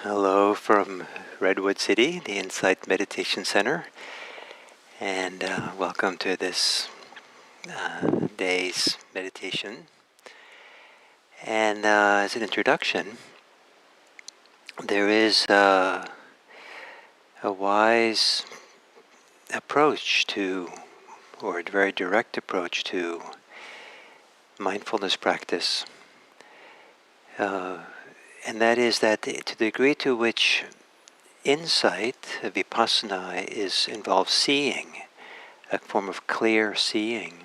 Hello from Redwood City, the Insight Meditation Center, and welcome to this day's meditation. And as an introduction, there is a wise approach to, or a very direct approach to, mindfulness practice. And that is that to the degree to which insight, vipassana, involves seeing, a form of clear seeing.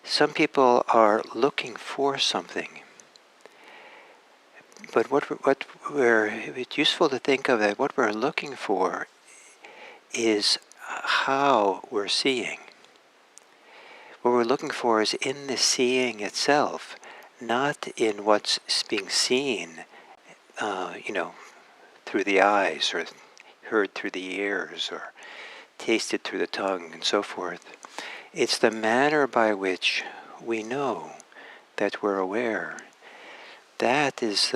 Some people are looking for something, but it's useful to think of that what we're looking for is how we're seeing. What we're looking for is in the seeing itself, not in what's being seen, through the eyes, or heard through the ears, or tasted through the tongue, and so forth. It's the manner by which we know that we're aware. That's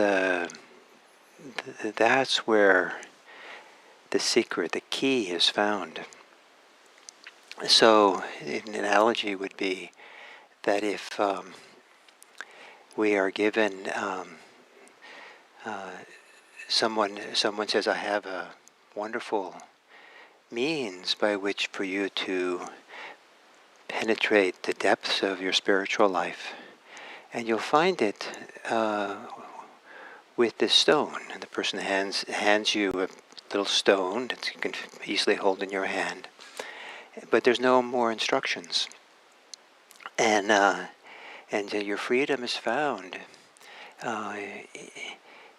where the secret, the key is found. So an analogy would be that if we are given, someone says, I have a wonderful means by which for you to penetrate the depths of your spiritual life. And you'll find it with this stone. And the person hands you a little stone that you can easily hold in your hand. But there's no more instructions. And your freedom is found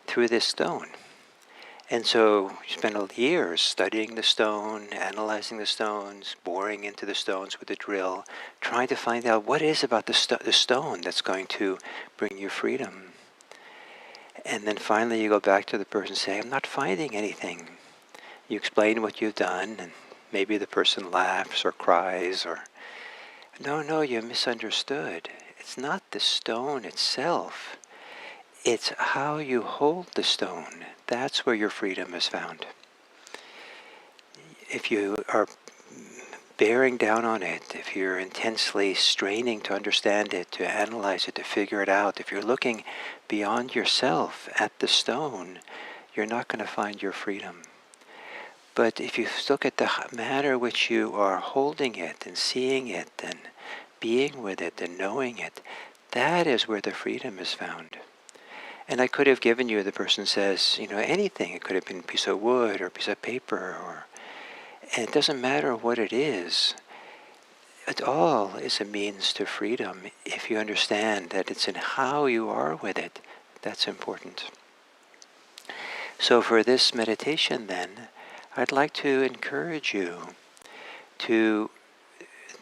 through this stone. And so you spend years studying the stone, analyzing the stones, boring into the stones with a drill, trying to find out what is about the stone that's going to bring you freedom. And then finally you go back to the person and say, I'm not finding anything. You explain what you've done, and maybe the person laughs or cries, or, no, you misunderstood. It's not the stone itself. It's how you hold the stone. That's where your freedom is found. If you are bearing down on it, if you're intensely straining to understand it, to analyze it, to figure it out, if you're looking beyond yourself at the stone, you're not going to find your freedom. But if you look at the manner in which you are holding it and seeing it and being with it and knowing it, that is where the freedom is found. And I could have given you, the person says, anything. It could have been a piece of wood or a piece of paper, and it doesn't matter what it is. It all is a means to freedom if you understand that it's in how you are with it that's important. So for this meditation then, I'd like to encourage you to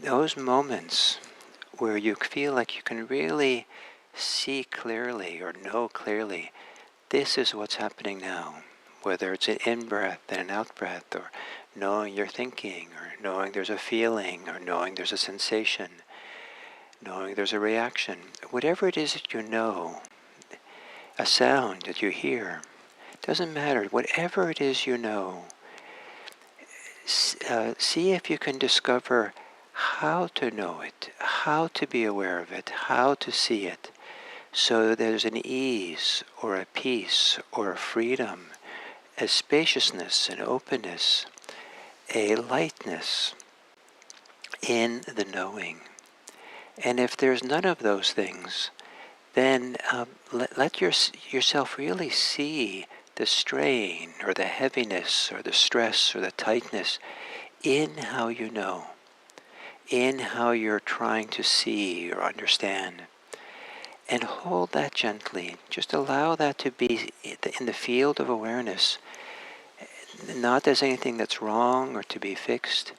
those moments where you feel like you can really see clearly or know clearly, this is what's happening now. Whether it's an in-breath and an out-breath, or knowing you're thinking, or knowing there's a feeling, or knowing there's a sensation, knowing there's a reaction. Whatever it is that you know, a sound that you hear, doesn't matter. Whatever it is you know, see if you can discover how to know it, how to be aware of it, how to see it. So there's an ease, or a peace, or a freedom, a spaciousness, an openness, a lightness in the knowing. And if there's none of those things, then let yourself really see the strain, or the heaviness, or the stress, or the tightness in how you know, in how you're trying to see or understand. And hold that gently. Just allow that to be in the field of awareness, not as anything that's wrong or to be fixed,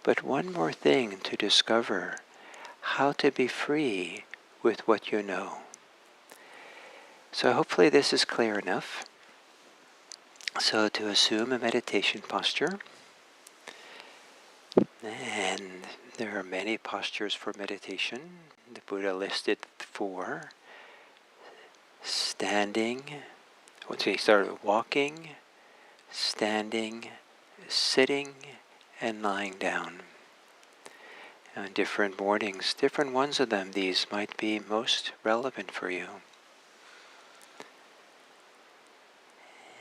but one more thing to discover, how to be free with what you know. So hopefully this is clear enough. So to assume a meditation posture, and there are many postures for meditation. The Buddha listed 4: standing, Once you start walking, standing, sitting, and lying down. On different mornings, different ones of them, these might be most relevant for you.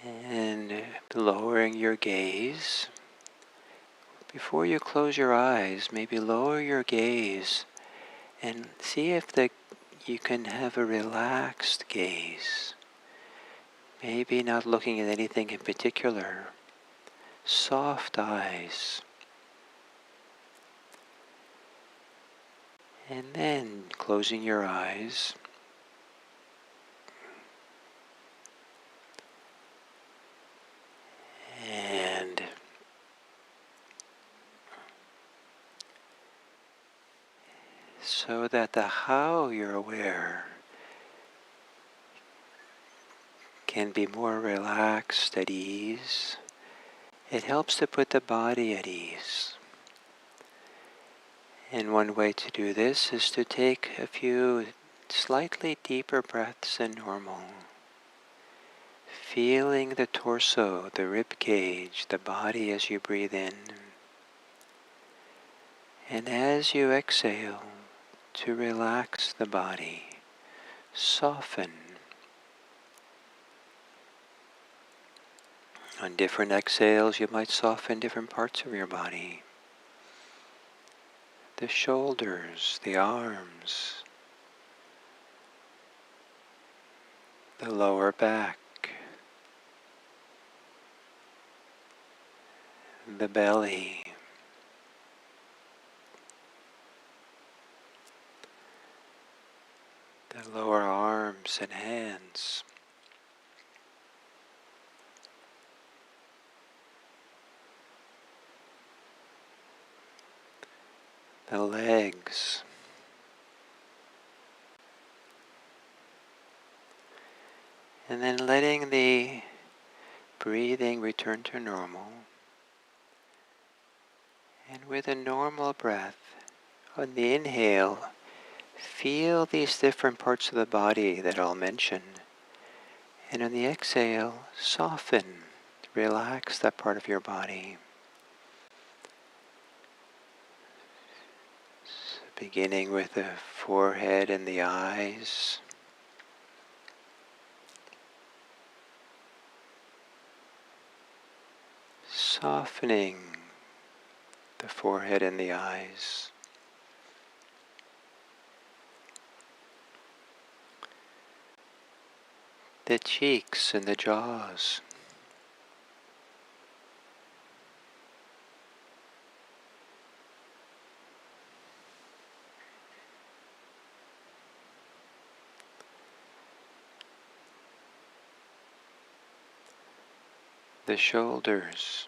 And lowering your gaze. Before you close your eyes, maybe lower your gaze and see if you can have a relaxed gaze. Maybe not looking at anything in particular. Soft eyes. And then closing your eyes. And so that the how you're aware can be more relaxed, at ease. It helps to put the body at ease. And one way to do this is to take a few slightly deeper breaths than normal. Feeling the torso, the rib cage, the body as you breathe in. And as you exhale, to relax the body, soften. On different exhales, you might soften different parts of your body. The shoulders, the arms, the lower back, the belly, the lower arms and hands, the legs, and then letting the breathing return to normal. And with a normal breath, on the inhale, feel these different parts of the body that I'll mention. And on the exhale, soften, relax that part of your body. So beginning with the forehead and the eyes. Softening the forehead and the eyes. The cheeks and the jaws. The shoulders.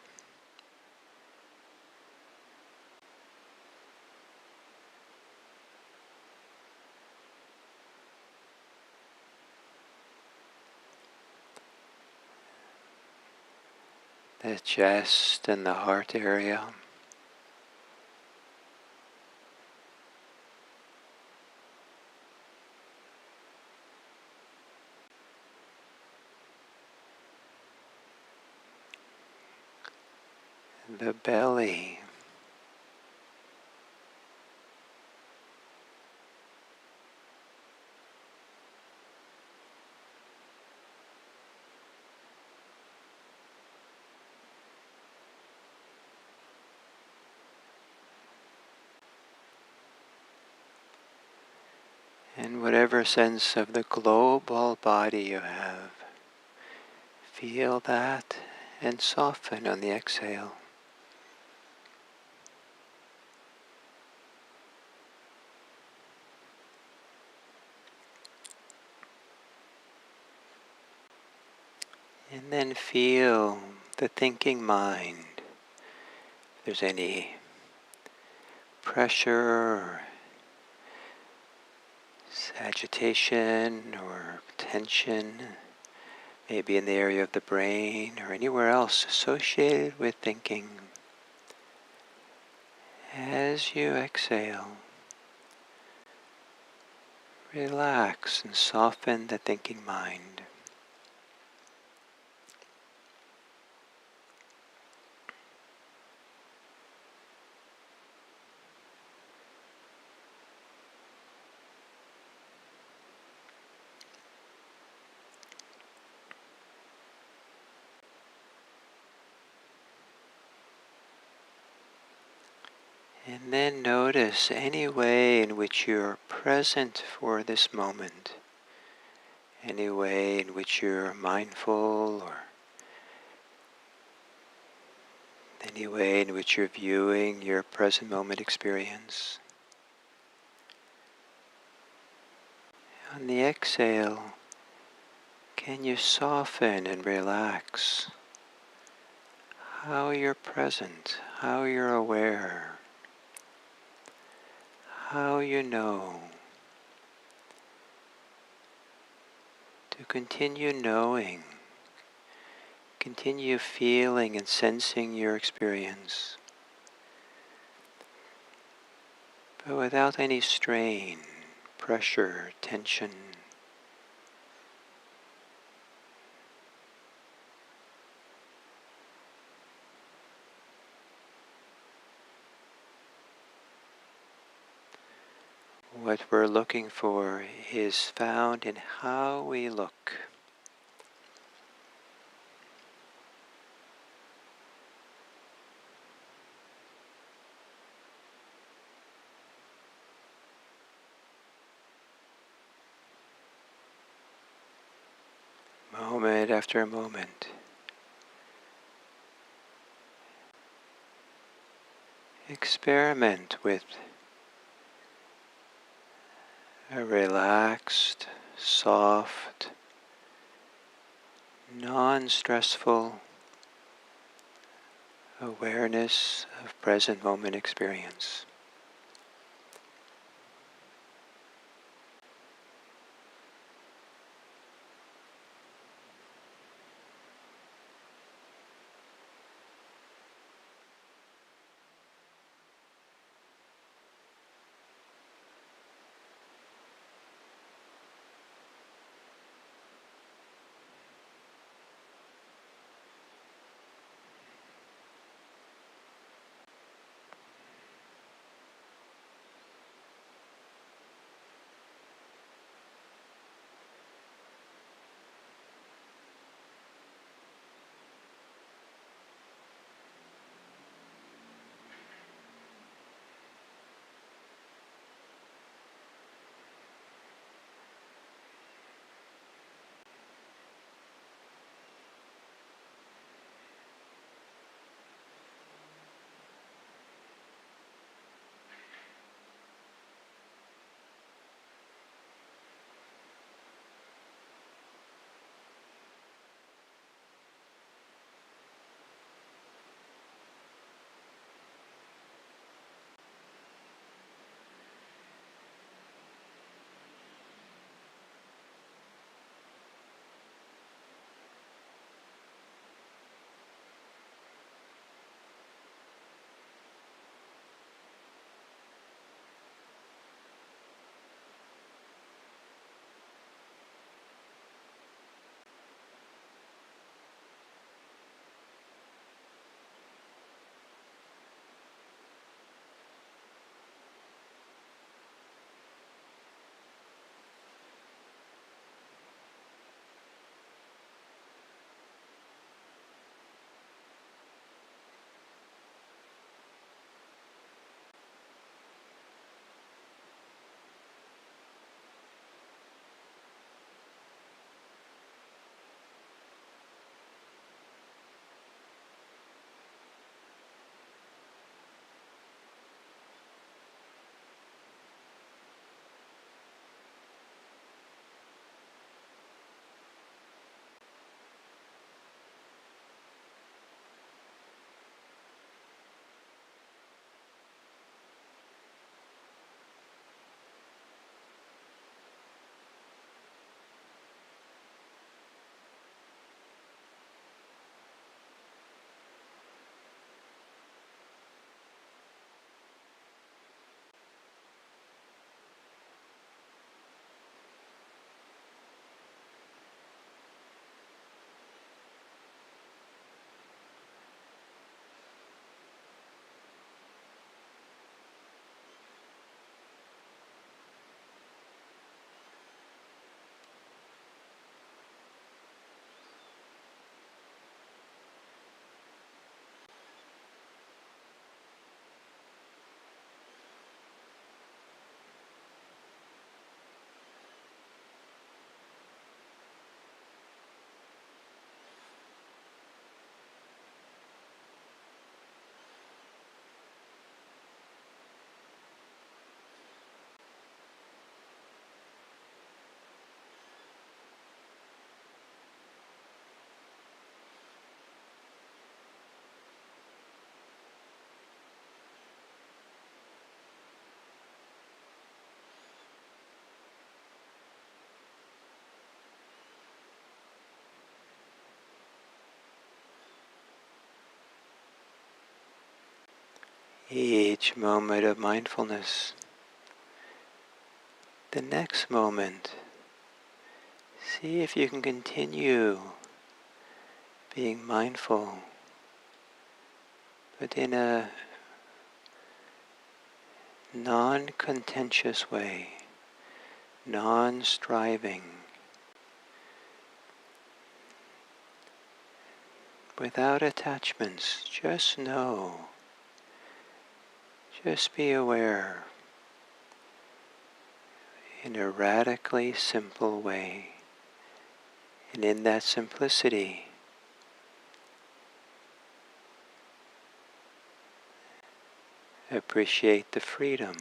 The chest and the heart area. The belly. And whatever sense of the global body you have, feel that and soften on the exhale. And then feel the thinking mind. If there's any pressure or agitation or tension, maybe in the area of the brain or anywhere else associated with thinking. As you exhale, relax and soften the thinking mind. And then notice any way in which you're present for this moment, any way in which you're mindful, or any way in which you're viewing your present moment experience. On the exhale, can you soften and relax how you're present, how you're aware, how you know, to continue knowing, continue feeling and sensing your experience, but without any strain, pressure, tension. What we're looking for is found in how we look. Moment after moment. Experiment with a relaxed, soft, non-stressful awareness of present moment experience. each moment of mindfulness. The next moment, see if you can continue being mindful, but in a non-contentious way, non-striving, without attachments. Just know, just be aware in a radically simple way. And in that simplicity, appreciate the freedom.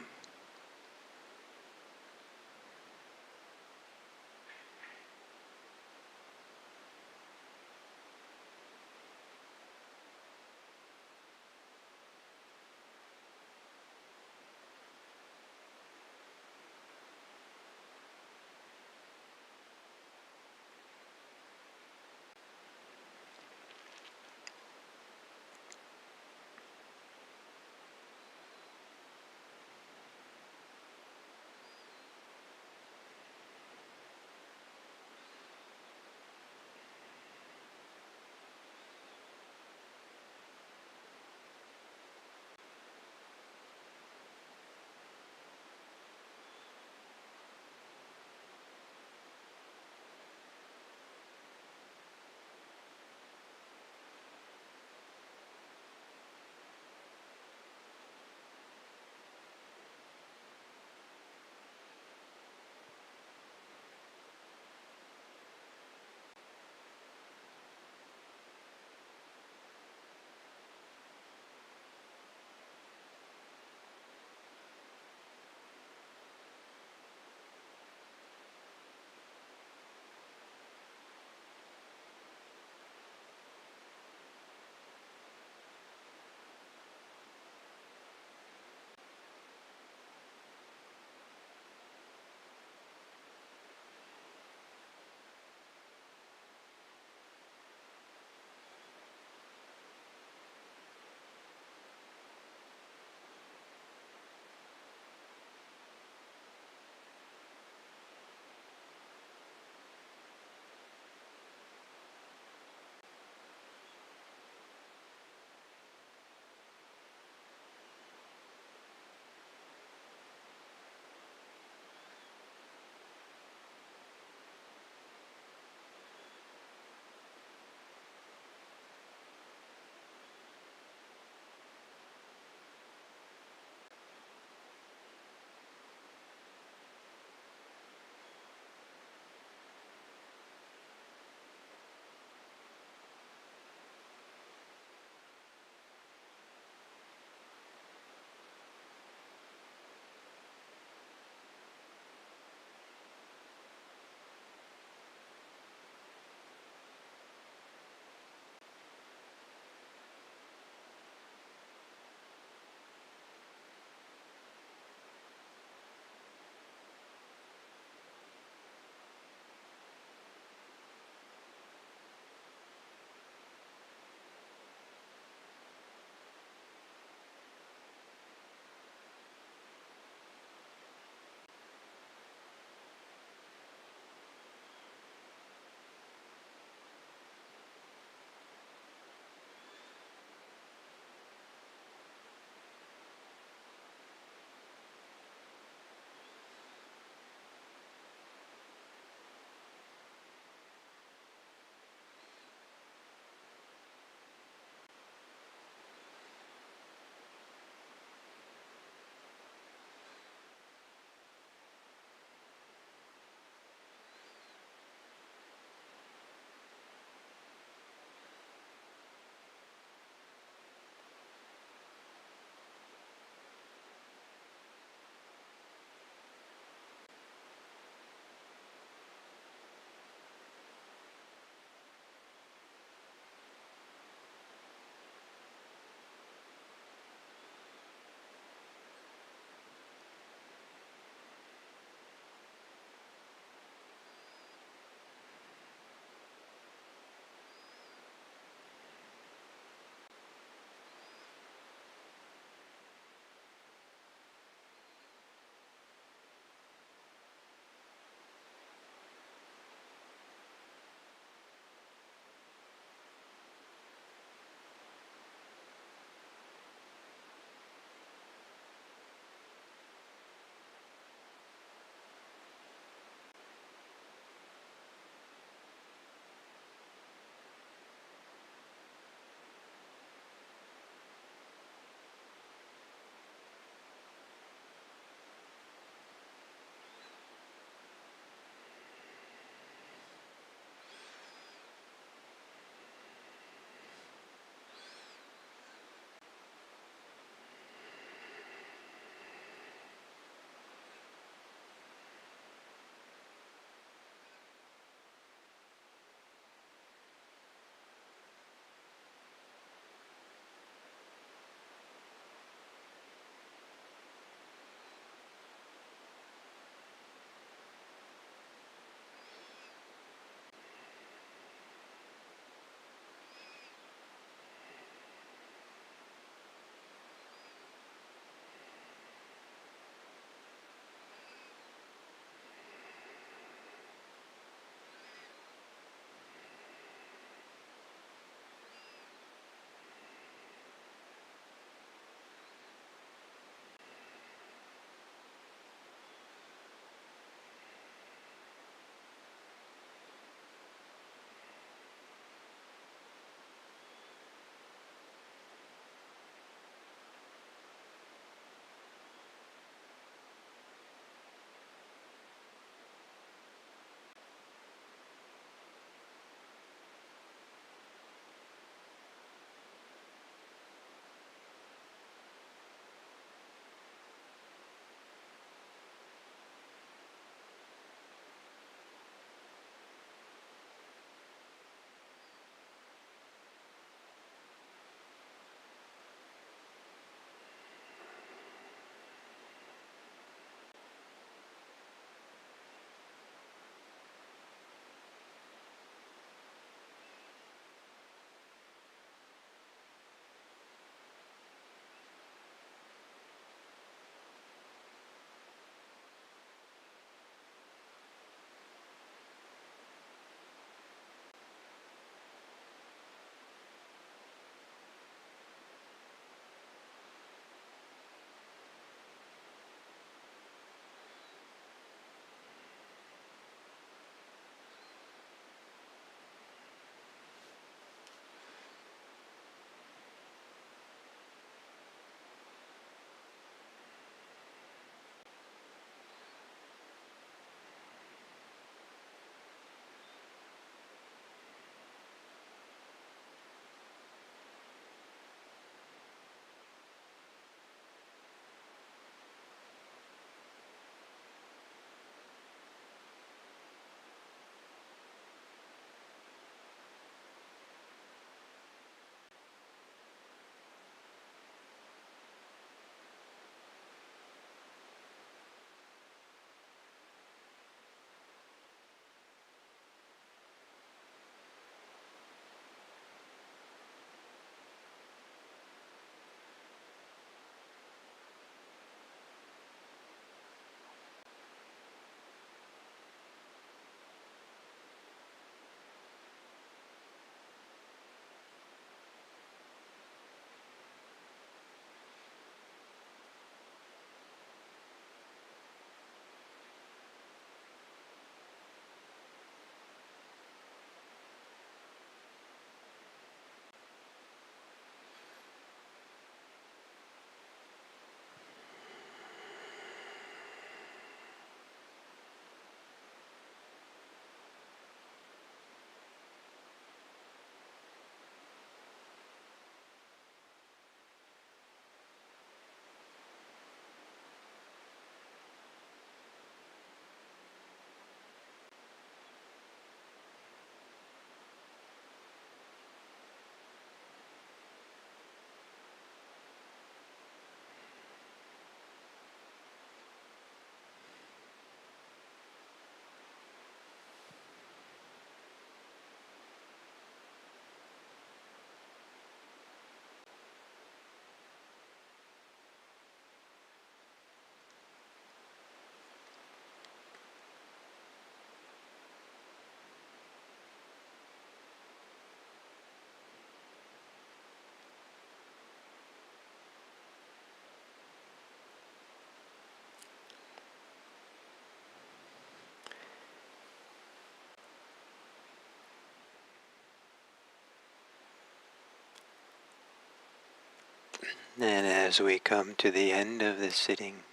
And as we come to the end of this sitting,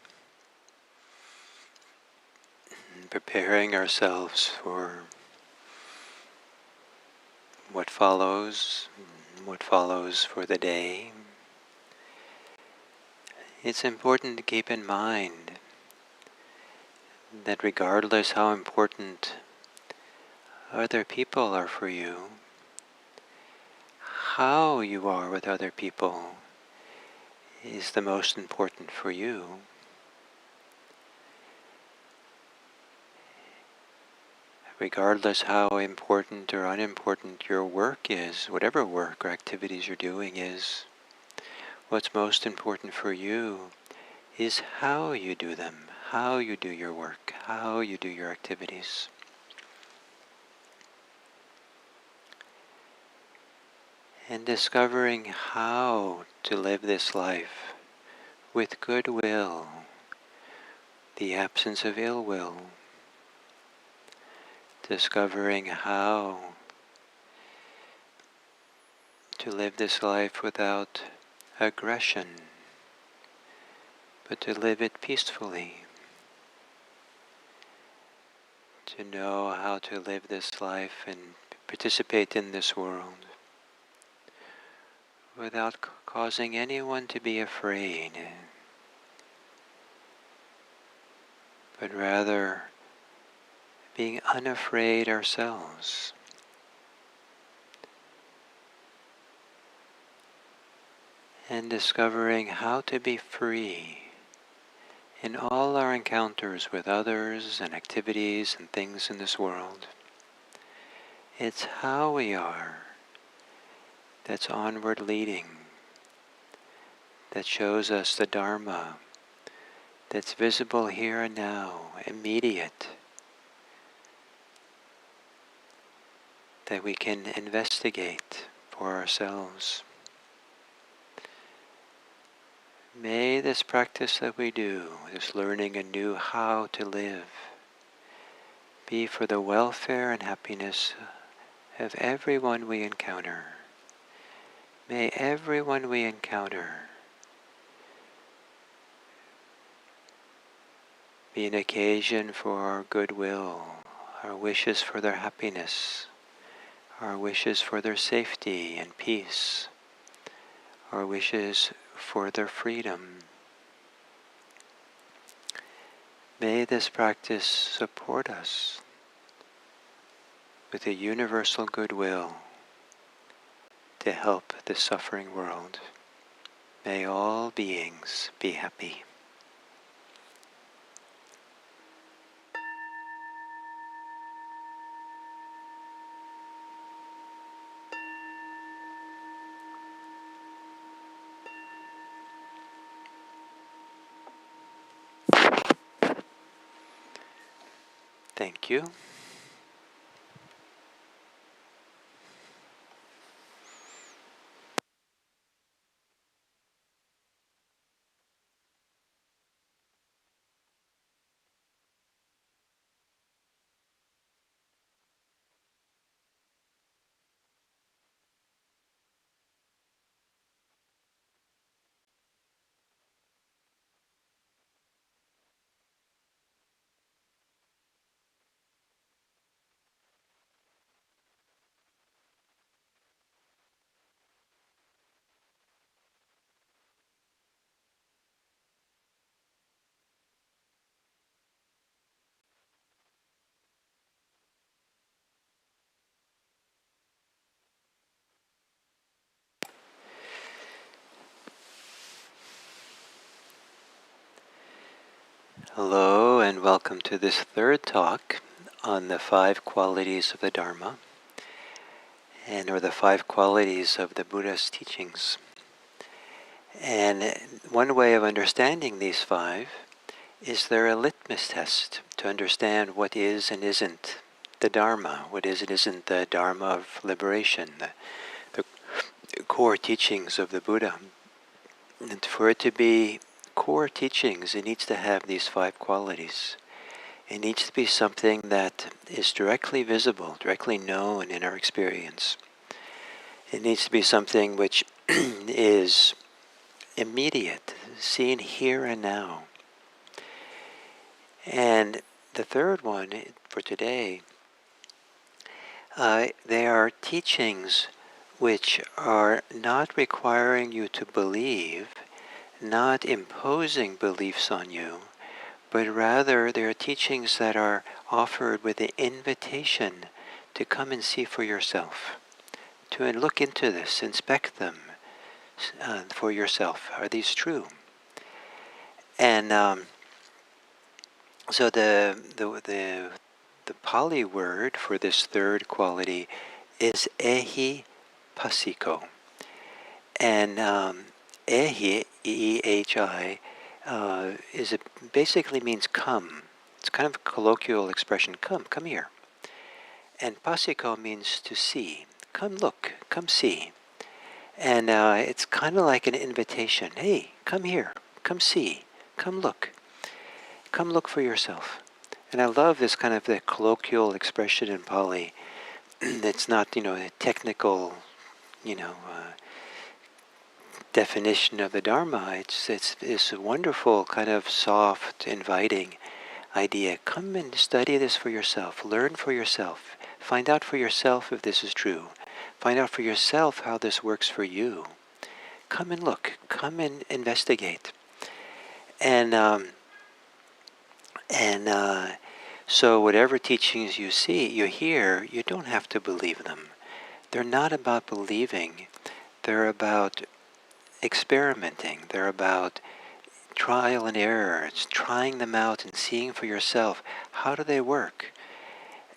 preparing ourselves for what follows for the day, it's important to keep in mind that regardless how important other people are for you, how you are with other people is the most important for you. Regardless how important or unimportant your work is, whatever work or activities you're doing is, what's most important for you is how you do them, how you do your work, how you do your activities. And discovering how to live this life with goodwill, the absence of ill will. Discovering how to live this life without aggression, but to live it peacefully. To know how to live this life and participate in this world without causing anyone to be afraid, but rather being unafraid ourselves. And discovering how to be free in all our encounters with others and activities and things in this world. It's how we are that's onward leading, that shows us the Dharma, that's visible here and now, immediate, that we can investigate for ourselves. May this practice that we do, this learning anew how to live, be for the welfare and happiness of everyone we encounter. May everyone we encounter be an occasion for our goodwill, our wishes for their happiness, our wishes for their safety and peace, our wishes for their freedom. May this practice support us with a universal goodwill to help the suffering world. May all beings be happy. Thank you. Hello and welcome to this third talk on the 5 qualities of the Dharma, or the 5 qualities of the Buddha's teachings. And one way of understanding these 5 is they're a litmus test to understand what is and isn't the Dharma, what is and isn't the Dharma of liberation, the core teachings of the Buddha. And for it to be core teachings, it needs to have these 5 qualities. It needs to be something that is directly visible, directly known in our experience. It needs to be something which is immediate, seen here and now. And the third one for today, they are teachings which are not requiring you to believe, not imposing beliefs on you, but rather they are teachings that are offered with the invitation to come and see for yourself, to look into this, inspect them for yourself. Are these true? And so the Pali word for this third quality is ehi pasiko. And ehi, E-H-I, basically means come. It's kind of a colloquial expression, come here. And pasiko means to see. Come look, come see. And it's kind of like an invitation. Hey, come here, come see, come look for yourself. And I love this kind of the colloquial expression in Pali. It's not, a technical, definition of the Dharma. It's a wonderful kind of soft, inviting idea. Come and study this for yourself. Learn for yourself. Find out for yourself if this is true. Find out for yourself how this works for you. Come and look. Come and investigate. And so whatever teachings you hear, you don't have to believe them. They're not about believing. They're about experimenting. They're about trial and error. It's trying them out and seeing for yourself. How do they work?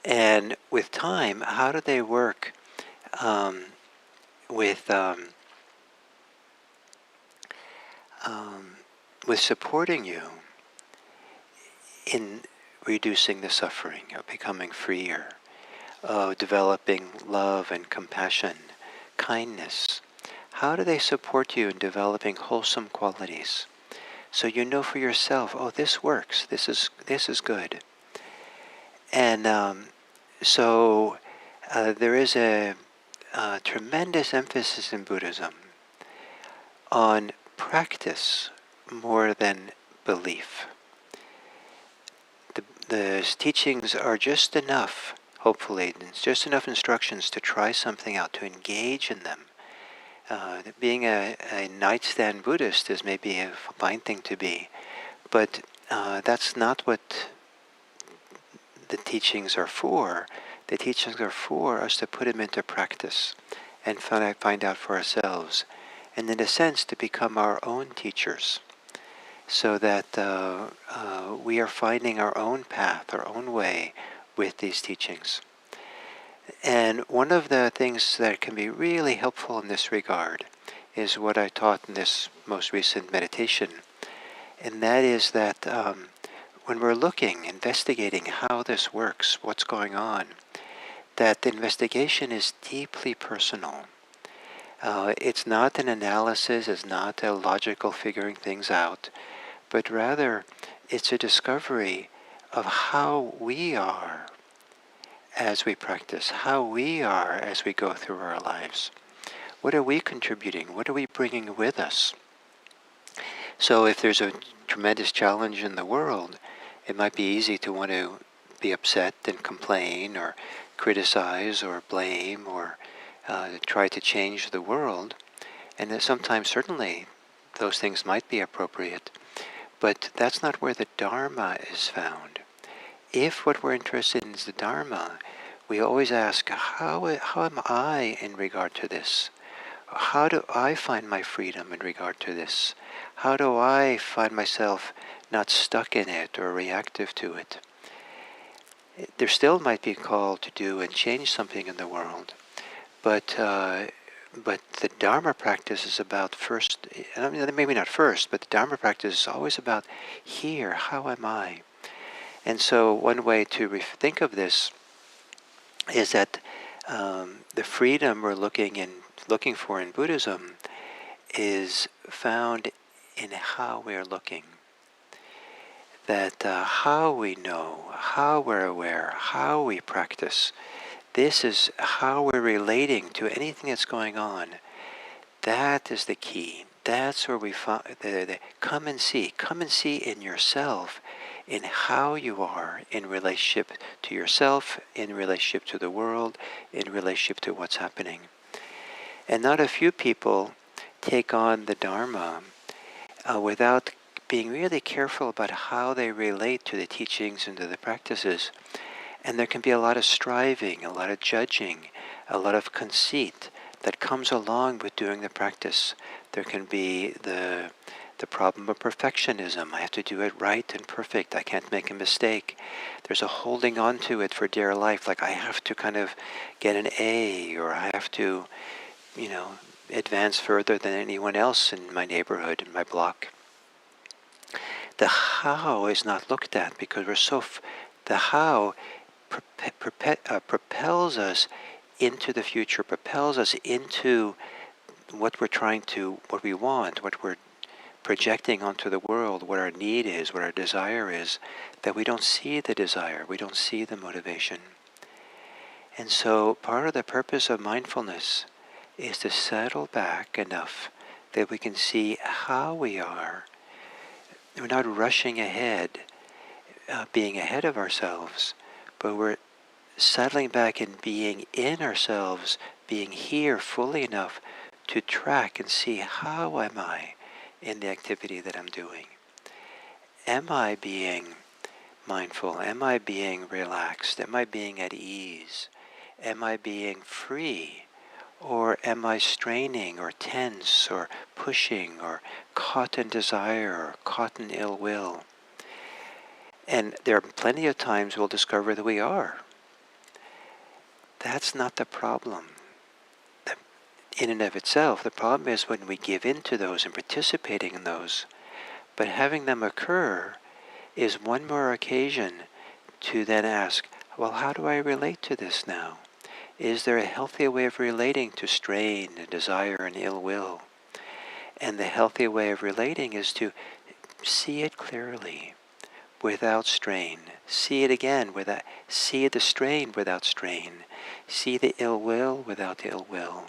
And with time, how do they work with supporting you in reducing the suffering, of becoming freer, of developing love and compassion, kindness? How do they support you in developing wholesome qualities? So you know for yourself, oh, this works. This is good. And so there is a tremendous emphasis in Buddhism on practice more than belief. The teachings are just enough, hopefully, it's just enough instructions to try something out, to engage in them. Being a nightstand Buddhist is maybe a fine thing to be, but that's not what the teachings are for. The teachings are for us to put them into practice and find out for ourselves, and in a sense to become our own teachers, so that we are finding our own path, our own way with these teachings. And one of the things that can be really helpful in this regard is what I taught in this most recent meditation, and that is that when we're investigating how this works, what's going on, that the investigation is deeply personal. It's not an analysis, it's not a logical figuring things out, but rather it's a discovery of how we are as we practice, how we are as we go through our lives. What are we contributing? What are we bringing with us? So if there's a tremendous challenge in the world, it might be easy to want to be upset and complain or criticize or blame or try to change the world. And that sometimes, certainly, those things might be appropriate. But that's not where the Dharma is found. If what we're interested in is the Dharma, we always ask, how am I in regard to this? How do I find my freedom in regard to this? How do I find myself not stuck in it or reactive to it? There still might be a call to do and change something in the world, but the Dharma practice is about first, maybe not first, but the Dharma practice is always about here, how am I? And so one way to think of this is that the freedom we're looking for in Buddhism is found in how we are looking. That how we know, how we're aware, how we practice, this is how we're relating to anything that's going on. That is the key. That's where we find the come and see in yourself, in how you are in relationship to yourself, in relationship to the world, in relationship to what's happening. And not a few people take on the Dharma without being really careful about how they relate to the teachings and to the practices. And there can be a lot of striving, a lot of judging, a lot of conceit that comes along with doing the practice. There can be the problem of perfectionism. I have to do it right and perfect. I can't make a mistake. There's a holding on to it for dear life, like I have to kind of get an A, or I have to, advance further than anyone else in my neighborhood, in my block. The how is not looked at because the how propels us into the future, propels us into what we want, what we're projecting onto the world, what our need is, what our desire is, that we don't see the desire, we don't see the motivation. And so part of the purpose of mindfulness is to settle back enough that we can see how we are. We're not rushing ahead, being ahead of ourselves, but we're settling back and being in ourselves, being here fully enough to track and see how am I in the activity that I'm doing. Am I being mindful? Am I being relaxed? Am I being at ease? Am I being free? Or am I straining or tense or pushing or caught in desire or caught in ill will? And there are plenty of times we'll discover that we are. That's not the problem. In and of itself, the problem is when we give in to those and participating in those. But having them occur is one more occasion to then ask, well, how do I relate to this now? Is there a healthy way of relating to strain and desire and ill will? And the healthy way of relating is to see it clearly, without strain. See it again, see the strain without strain. See the ill will without ill will.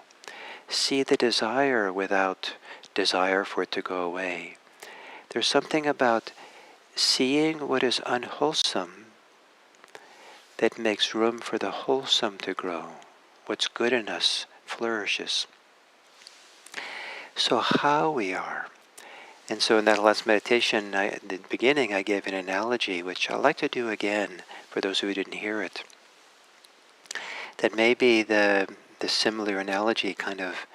See the desire without desire for it to go away. There's something about seeing what is unwholesome that makes room for the wholesome to grow. What's good in us flourishes. So how we are. And so in that last meditation, at the beginning, I gave an analogy, which I'd like to do again for those who didn't hear it. That maybe the similar analogy kind of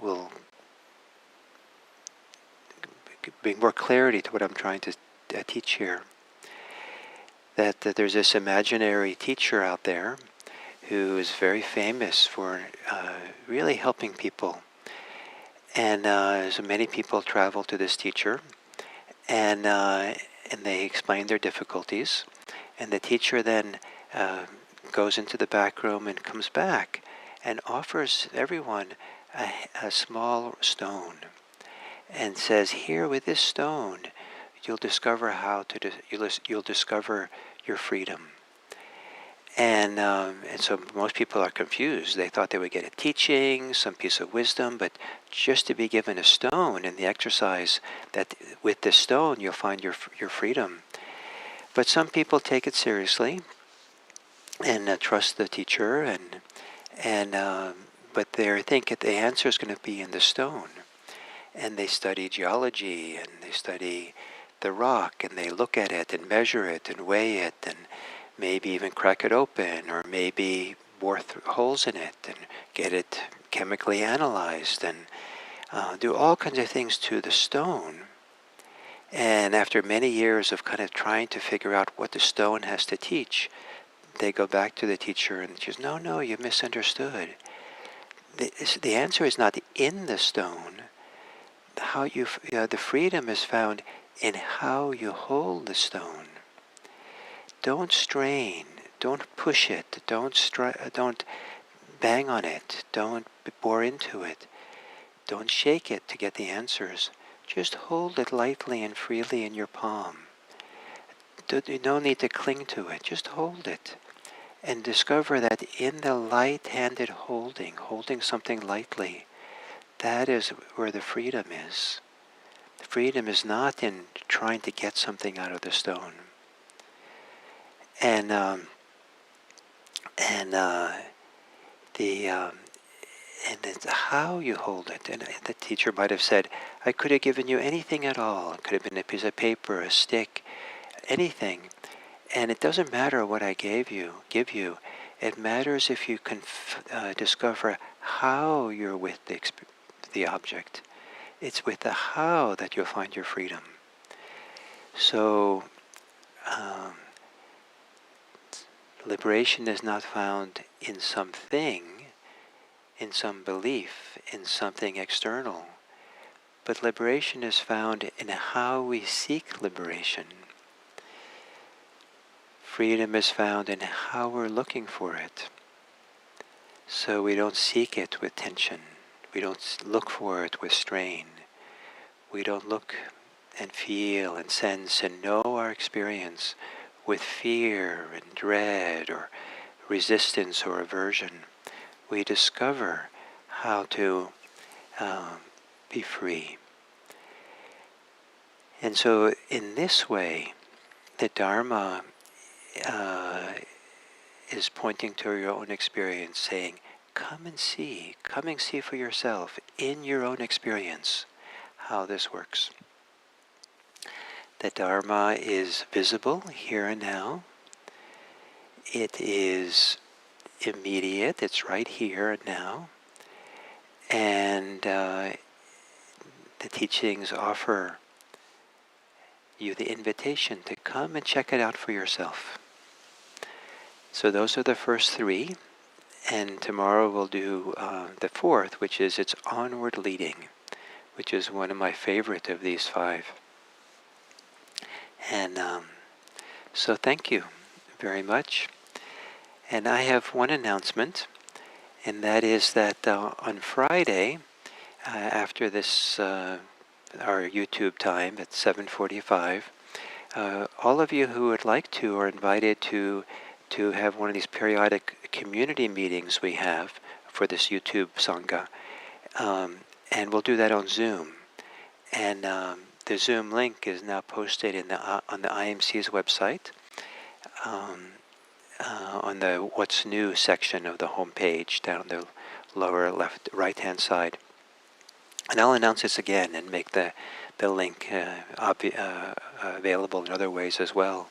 will bring more clarity to what I'm trying to teach here. That there's this imaginary teacher out there who is very famous for really helping people. And so many people travel to this teacher, and they explain their difficulties. And the teacher then goes into the back room and comes back and offers everyone a small stone and says, here with this stone, you'll discover you'll discover your freedom. And so most people are confused. They thought they would get a teaching, some piece of wisdom, but just to be given a stone and the exercise that with this stone you'll find your freedom. But some people take it seriously and trust the teacher, but they think that the answer is going to be in the stone. And they study geology, and they study the rock, and they look at it and measure it and weigh it, and maybe even crack it open, or maybe bore holes in it and get it chemically analyzed, and do all kinds of things to the stone. And after many years of kind of trying to figure out what the stone has to teach, they go back to the teacher and she says, no, you misunderstood. The answer is not in the stone. The freedom is found in how you hold the stone. Don't strain, don't push it, don't bang on it, don't bore into it, don't shake it to get the answers. Just hold it lightly and freely in your palm. You don't need to cling to it, just hold it. And discover that in the light-handed holding something lightly, that is where the freedom is. The freedom is not in trying to get something out of the stone. And and the and it's how you hold it. And the teacher might have said, I could have given you anything at all. It could have been a piece of paper, a stick, anything. And it doesn't matter what I give you. It matters if you can discover how you're with the object. It's with the how that you'll find your freedom. So liberation is not found in something, in some belief, in something external. But liberation is found in how we seek liberation. Freedom is found in how we're looking for it. So we don't seek it with tension. We don't look for it with strain. We don't look and feel and sense and know our experience with fear and dread or resistance or aversion. We discover how to be free. And so in this way, the Dharma is pointing to your own experience, saying, come and see for yourself in your own experience how this works. The Dharma is visible here and now. It is immediate, it's right here and now. And the teachings offer you the invitation to come and check it out for yourself. So those are the first three, and tomorrow we'll do the fourth, which is its onward leading, which is one of my favorite of these five. And so thank you very much. And I have one announcement, and that is that on Friday, after this, our YouTube time at 7:45, all of you who would like to are invited to have one of these periodic community meetings we have for this YouTube Sangha. And we'll do that on Zoom. And the Zoom link is now posted on the IMC's website, on the What's New section of the homepage down the lower right-hand side. And I'll announce this again and make the link available in other ways as well.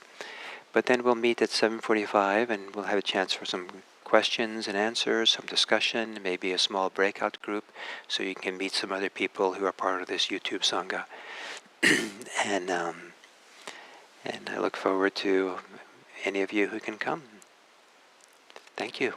But then we'll meet at 7:45 and we'll have a chance for some questions and answers, some discussion, maybe a small breakout group so you can meet some other people who are part of this YouTube Sangha. and I look forward to any of you who can come. Thank you.